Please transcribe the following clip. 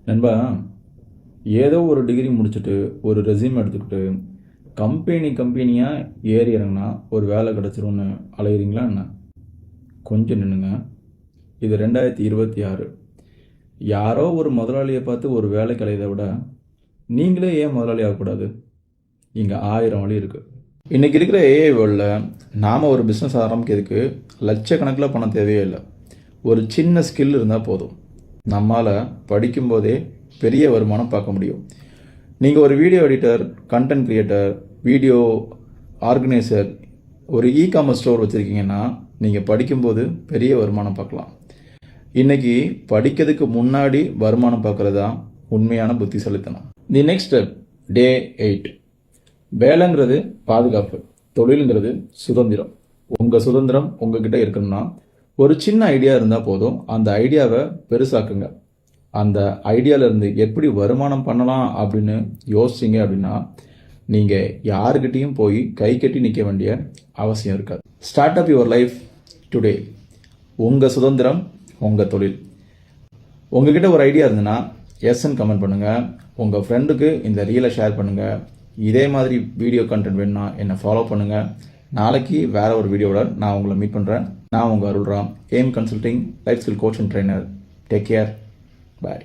நண்பா, ஏதோ ஒரு டிகிரி முடிச்சுட்டு ஒரு ரெஸ்யூம் எடுத்துக்கிட்டு கம்பெனியாக ஏறி இறங்கினா ஒரு வேலை கிடச்சிரும்னு அலையிறீங்களா என்ன? கொஞ்சம் நின்னுங்க. இது 2026. யாரோ ஒரு முதலாளியை பார்த்து ஒரு வேலைக்கு அலையதை விட நீங்களே ஏன் முதலாளி ஆகக்கூடாது? இங்கே 1000 வழி இருக்குது. இன்றைக்கி இருக்கிற ஏஐ வேர்ல்டில் நாம் ஒரு பிஸ்னஸ் ஆரம்பிக்கிறதுக்கு லட்சக்கணக்கில் பணம் தேவையே இல்லை. ஒரு சின்ன ஸ்கில் இருந்தால் போதும். நம்மால் படிக்கும்போதே பெரிய வருமானம் பார்க்க முடியும். நீங்கள் ஒரு video editor, content creator, video organiser, ஒரு இ-காமர்ஸ் ஸ்டோர் வச்சுருக்கீங்கன்னா நீங்கள் படிக்கும்போது பெரிய வருமானம் பார்க்கலாம். இன்றைக்கி படிக்கிறதுக்கு முன்னாடி வருமானம் பார்க்குறது தான் உண்மையான புத்திசாலித்தனம். தி நெக்ஸ்ட் ஸ்டெப், டே 8. வேலைங்கிறது பாதுகாப்பு, தொழிலுங்கிறது சுதந்திரம். உங்கள் சுதந்திரம் உங்ககிட்ட இருக்கணும்னா ஒரு சின்ன ஐடியா இருந்தால் போதும். அந்த ஐடியாவை பெருசாக்குங்க. அந்த ஐடியாவிலேருந்து எப்படி வருமானம் பண்ணலாம் அப்படின்னு யோசிச்சிங்க அப்படின்னா நீங்கள் யாருக்கிட்டையும் போய் கை கட்டி நிற்க வேண்டிய அவசியம் இருக்காது. Start up your life today. உங்கள் சுதந்திரம், உங்கள் தொழில். உங்ககிட்ட ஒரு ஐடியா இருந்ததுன்னா எஸ்ன்னு கமெண்ட் பண்ணுங்கள். உங்கள் ஃப்ரெண்டுக்கு இந்த ரீலை ஷேர் பண்ணுங்கள். இதே மாதிரி வீடியோ கண்டென்ட் வேணும்னா என்னை ஃபாலோ பண்ணுங்கள். நாளைக்கு வேறு ஒரு வீடியோவில் நான் உங்களை மீட் பண்ணுறேன். நான் உங்கள் Arulram, am consulting life skill coach and trainer. Take care. Bye.